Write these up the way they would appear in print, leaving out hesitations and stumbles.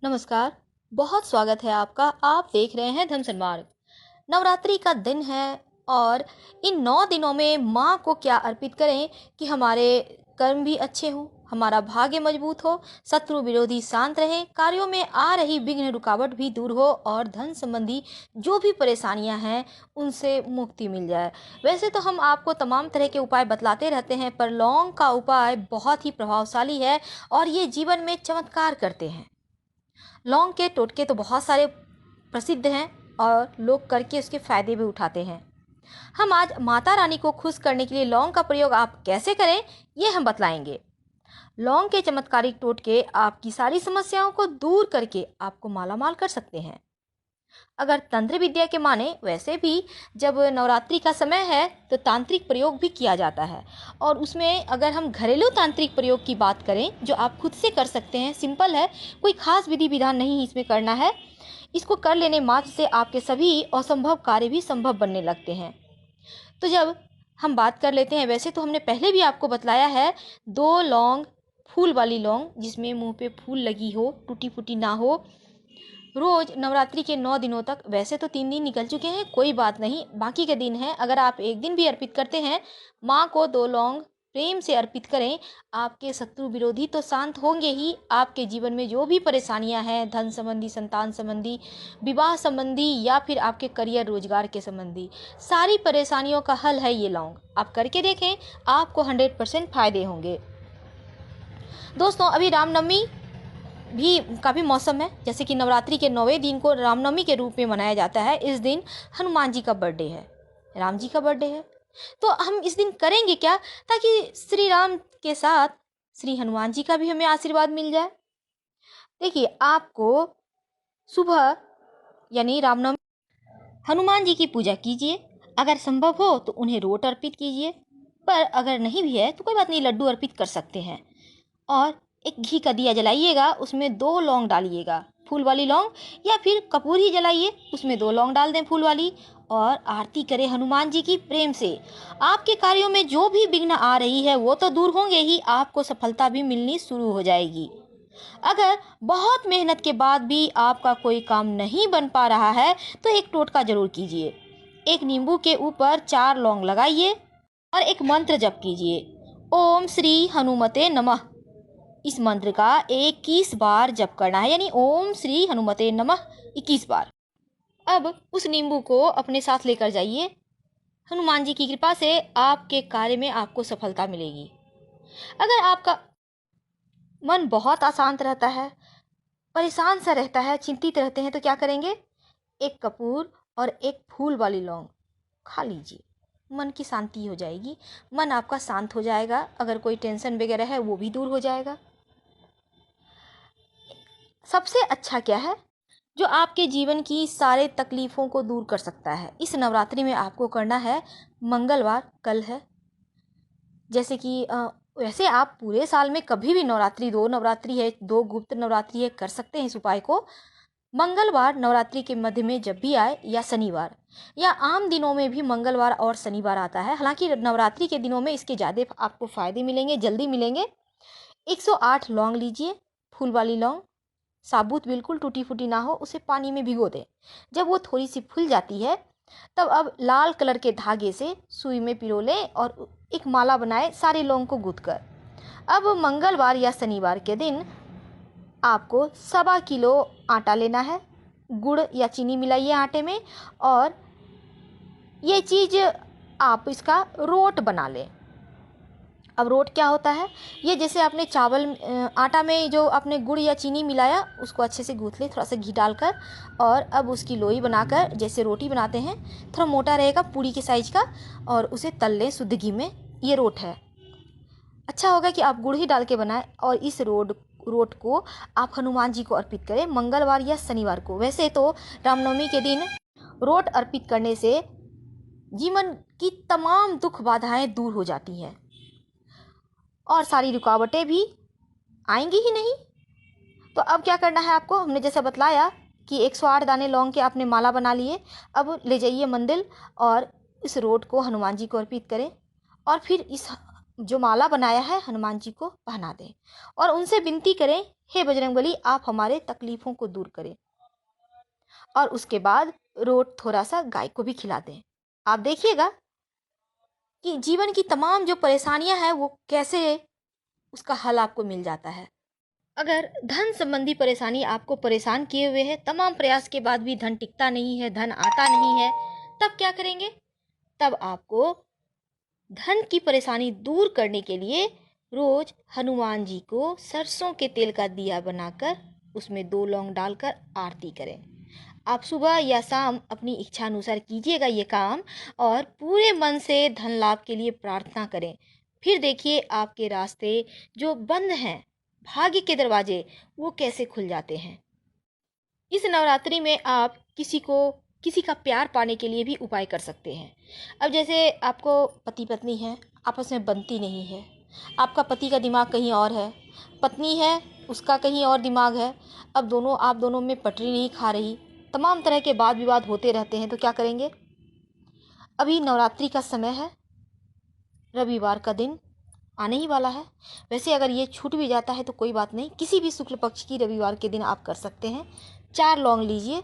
नमस्कार। बहुत स्वागत है आपका। आप देख रहे हैं धर्म सन्मार्ग। नवरात्रि का दिन है और इन 9 दिनों में माँ को क्या अर्पित करें कि हमारे कर्म भी अच्छे हों, हमारा भाग्य मजबूत हो, शत्रु विरोधी शांत रहें, कार्यों में आ रही विघ्न रुकावट भी दूर हो और धन संबंधी जो भी परेशानियां हैं उनसे मुक्ति मिल जाए। वैसे तो हम आपको तमाम तरह के उपाय बतलाते रहते हैं, पर लौंग का उपाय बहुत ही प्रभावशाली है और ये जीवन में चमत्कार करते हैं। लौंग के टोटके तो बहुत सारे प्रसिद्ध हैं और लोग करके उसके फायदे भी उठाते हैं। हम आज माता रानी को खुश करने के लिए लौंग का प्रयोग आप कैसे करें, ये हम बतलाएंगे। लौंग के चमत्कारिक टोटके आपकी सारी समस्याओं को दूर करके आपको मालामाल कर सकते हैं। अगर तंत्र विद्या के माने, वैसे भी जब नवरात्रि का समय है तो तांत्रिक प्रयोग भी किया जाता है और उसमें अगर हम घरेलू तांत्रिक प्रयोग की बात करें जो आप खुद से कर सकते हैं, सिंपल है, कोई खास विधि विधान नहीं इसमें करना है। इसको कर लेने मात्र से आपके सभी असंभव कार्य भी संभव बनने लगते हैं। तो जब हम बात कर लेते हैं, वैसे तो हमने पहले भी आपको बतलाया है, 2 लौंग, फूल वाली लौंग जिसमें मुंह पे फूल लगी हो, टूटी फूटी ना हो, रोज नवरात्रि के 9 दिनों तक। वैसे तो 3 दिन निकल चुके हैं, कोई बात नहीं, बाकी के दिन हैं। अगर आप एक दिन भी अर्पित करते हैं, माँ को 2 लौंग प्रेम से अर्पित करें, आपके शत्रु विरोधी तो शांत होंगे ही, आपके जीवन में जो भी परेशानियां हैं, धन संबंधी, संतान संबंधी, विवाह संबंधी या फिर आपके करियर रोजगार के संबंधी, सारी परेशानियों का हल है ये लौंग। आप करके देखें, आपको 100% फायदे होंगे। दोस्तों, अभी रामनवमी भी काफ़ी मौसम है, जैसे कि नवरात्रि के 9वें दिन को रामनवमी के रूप में मनाया जाता है। इस दिन हनुमान जी का बर्थडे है, राम जी का बर्थडे है। तो हम इस दिन करेंगे क्या, ताकि श्री राम के साथ श्री हनुमान जी का भी हमें आशीर्वाद मिल जाए। देखिए, आपको सुबह यानी रामनवमी हनुमान जी की पूजा कीजिए। अगर संभव हो तो उन्हें रोट अर्पित कीजिए, पर अगर नहीं भी है तो कोई बात नहीं, लड्डू अर्पित कर सकते हैं। और एक घी का दिया जलाइएगा, उसमें 2 लौंग डालिएगा, फूल वाली लौंग, या फिर कपूर ही जलाइए, उसमें 2 लौंग डाल दें फूल वाली, और आरती करें हनुमान जी की प्रेम से। आपके कार्यों में जो भी विघ्न आ रही है वो तो दूर होंगे ही, आपको सफलता भी मिलनी शुरू हो जाएगी। अगर बहुत मेहनत के बाद भी आपका कोई काम नहीं बन पा रहा है तो एक टोटका जरूर कीजिए। एक नींबू के ऊपर 4 लौंग लगाइए और एक मंत्र जप कीजिए, ओम श्री हनुमते नमः। इस मंत्र का 21 बार जप करना है, यानी ओम श्री हनुमते नमः 21 बार। अब उस नींबू को अपने साथ लेकर जाइए। हनुमान जी की कृपा से आपके कार्य में आपको सफलता मिलेगी। अगर आपका मन बहुत अशांत रहता है, परेशान सा रहता है, चिंतित रहते हैं, तो क्या करेंगे, एक कपूर और एक फूल वाली लौंग खा लीजिए, मन की शांति हो जाएगी, मन आपका शांत हो जाएगा। अगर कोई टेंशन वगैरह है वो भी दूर हो जाएगा। सबसे अच्छा क्या है, जो आपके जीवन की सारे तकलीफ़ों को दूर कर सकता है, इस नवरात्रि में आपको करना है। मंगलवार कल है, जैसे कि वैसे आप पूरे साल में कभी भी नवरात्रि, 2 नवरात्रि है, 2 गुप्त नवरात्रि है, कर सकते हैं इस उपाय को। मंगलवार नवरात्रि के मध्य में जब भी आए, या शनिवार, या आम दिनों में भी मंगलवार और शनिवार आता है, हालांकि नवरात्रि के दिनों में इसके ज़्यादा आपको फ़ायदे मिलेंगे, जल्दी मिलेंगे। 108 लौंग लीजिए, फूल वाली लौंग, साबुत, बिल्कुल टूटी फूटी ना हो, उसे पानी में भिगो दें। जब वो थोड़ी सी फूल जाती है, तब अब लाल कलर के धागे से सुई में पिरो लें और एक माला बनाए सारे लौंग को गूंथ कर। अब मंगलवार या शनिवार के दिन आपको 1.25 किलो आटा लेना है, गुड़ या चीनी मिलाइए आटे में, और ये चीज़ आप इसका रोट बना लें। अब रोट क्या होता है, ये जैसे आपने चावल आटा में जो आपने गुड़ या चीनी मिलाया, उसको अच्छे से गूँथ लें थोड़ा सा घी डालकर, और अब उसकी लोई बनाकर, जैसे रोटी बनाते हैं, थोड़ा मोटा रहेगा पूरी के साइज का, और उसे तल लें शुद्ध घी में। ये रोट है। अच्छा होगा कि आप गुड़ ही डाल के बनाएं, और इस रोट को आप हनुमान जी को अर्पित करें मंगलवार या शनिवार को। वैसे तो रामनवमी के दिन रोट अर्पित करने से जीवन की तमाम दुख बाधाएं दूर हो जाती हैं और सारी रुकावटें भी आएंगी ही नहीं। तो अब क्या करना है आपको, हमने जैसा बतलाया कि 108 दाने लौंग के आपने माला बना लिए। अब ले जाइए मंदिर और इस रोट को हनुमान जी को अर्पित करें, और फिर इस जो माला बनाया है हनुमान जी को पहना दें और उनसे विनती करें, हे बजरंगबली आप हमारे तकलीफ़ों को दूर करें। और उसके बाद रोट थोड़ा सा गाय को भी खिला दें। आप देखिएगा कि जीवन की तमाम जो परेशानियां हैं वो कैसे उसका हल आपको मिल जाता है। अगर धन संबंधी परेशानी आपको परेशान किए हुए है, तमाम प्रयास के बाद भी धन टिकता नहीं है, धन आता नहीं है, तब क्या करेंगे? तब आपको धन की परेशानी दूर करने के लिए रोज हनुमान जी को सरसों के तेल का दिया बनाकर उसमें 2 लौंग डालकर आरती करें। आप सुबह या शाम अपनी इच्छा अनुसार कीजिएगा ये काम और पूरे मन से धन लाभ के लिए प्रार्थना करें। फिर देखिए आपके रास्ते जो बंद हैं, भाग्य के दरवाजे, वो कैसे खुल जाते हैं। इस नवरात्रि में आप किसी का प्यार पाने के लिए भी उपाय कर सकते हैं। अब जैसे आपको पति पत्नी है, आपस में बनती नहीं है, आपका पति का दिमाग कहीं और है, पत्नी है उसका कहीं और दिमाग है, अब आप दोनों में पटरी नहीं खा रही, तमाम तरह के वाद विवाद होते रहते हैं, तो क्या करेंगे? अभी नवरात्रि का समय है, रविवार का दिन आने ही वाला है। वैसे अगर ये छूट भी जाता है तो कोई बात नहीं, किसी भी शुक्ल पक्ष की रविवार के दिन आप कर सकते हैं। 4 लौंग लीजिए।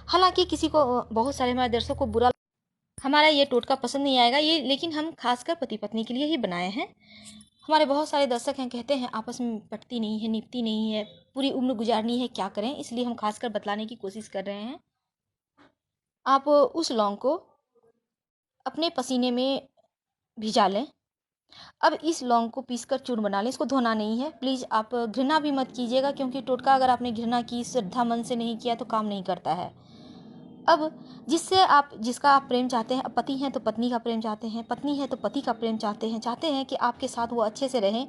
हालांकि किसी को, बहुत सारे हमारे दर्शकों को हमारा ये टोटका पसंद नहीं आएगा ये, लेकिन हम खासकर पति पत्नी के लिए ही बनाए हैं। हमारे बहुत सारे दर्शक हैं, कहते हैं आपस में पटती नहीं है, निपती नहीं है, पूरी उम्र गुजारनी है, क्या करें? इसलिए हम खासकर बतलाने की कोशिश कर रहे हैं। आप उस लौंग को अपने पसीने में भिजा लें। अब इस लौंग को पीसकर चूर्ण बना लें। इसको धोना नहीं है, प्लीज़ आप घृणा भी मत कीजिएगा, क्योंकि टोटका अगर आपने घृणा की, श्रद्धा मन से नहीं किया तो काम नहीं करता है। अब जिसका आप प्रेम चाहते हैं, अब पति हैं तो पत्नी का प्रेम चाहते हैं, पत्नी है तो पति का प्रेम चाहते हैं कि आपके साथ वो अच्छे से रहें,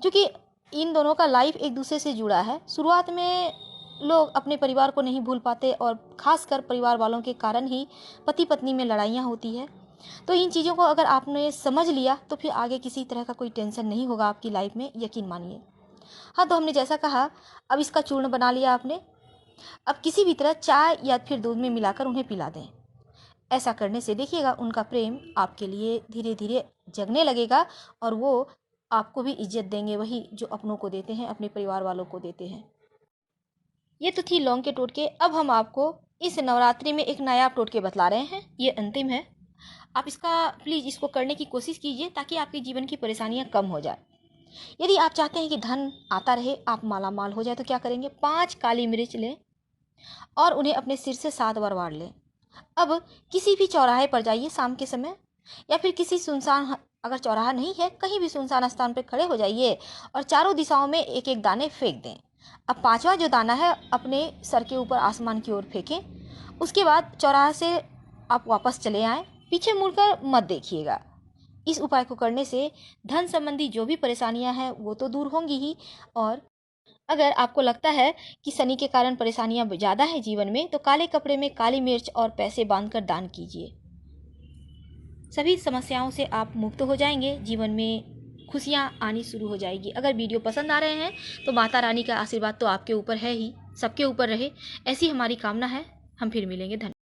क्योंकि इन दोनों का लाइफ एक दूसरे से जुड़ा है। शुरुआत में लोग अपने परिवार को नहीं भूल पाते और ख़ासकर परिवार वालों के कारण ही पति पत्नी में लड़ाइयाँ होती है। तो इन चीज़ों को अगर आपने समझ लिया तो फिर आगे किसी तरह का कोई टेंशन नहीं होगा आपकी लाइफ में, यकीन मानिए। हाँ, तो हमने जैसा कहा, अब इसका चूर्ण बना लिया आपने। अब किसी भी तरह चाय या फिर दूध में मिलाकर उन्हें पिला दें। ऐसा करने से देखिएगा उनका प्रेम आपके लिए धीरे धीरे जगने लगेगा और वो आपको भी इज्जत देंगे, वही जो अपनों को देते हैं, अपने परिवार वालों को देते हैं। ये तो थी लौंग के टोटके। अब हम आपको इस नवरात्रि में एक नया टोटके बतला रहे हैं, ये अंतिम है। आप प्लीज़ इसको करने की कोशिश कीजिए ताकि आपके जीवन की परेशानियां कम हो जाए। यदि आप चाहते हैं कि धन आता रहे, आप माला माल हो जाए, तो क्या करेंगे? 5 काली मिर्च लें और उन्हें अपने सिर से 7 बार वार लें। अब किसी भी चौराहे पर जाइए शाम के समय, या फिर किसी सुनसान, अगर चौराहा नहीं है, कहीं भी सुनसान स्थान पर खड़े हो जाइए और चारों दिशाओं में एक एक दाने फेंक दें। अब 5वां जो दाना है अपने सर के ऊपर आसमान की ओर फेंकें। उसके बाद चौराहे से आप वापस चले आएँ, पीछे मुड़कर मत देखिएगा। इस उपाय को करने से धन संबंधी जो भी परेशानियां हैं वो तो दूर होंगी ही, और अगर आपको लगता है कि शनि के कारण परेशानियां ज़्यादा है जीवन में, तो काले कपड़े में काली मिर्च और पैसे बांधकर दान कीजिए। सभी समस्याओं से आप मुक्त हो जाएंगे, जीवन में खुशियां आनी शुरू हो जाएगी। अगर वीडियो पसंद आ रहे हैं तो माता रानी का आशीर्वाद तो आपके ऊपर है ही, सबके ऊपर रहे, ऐसी हमारी कामना है। हम फिर मिलेंगे। धन्यवाद।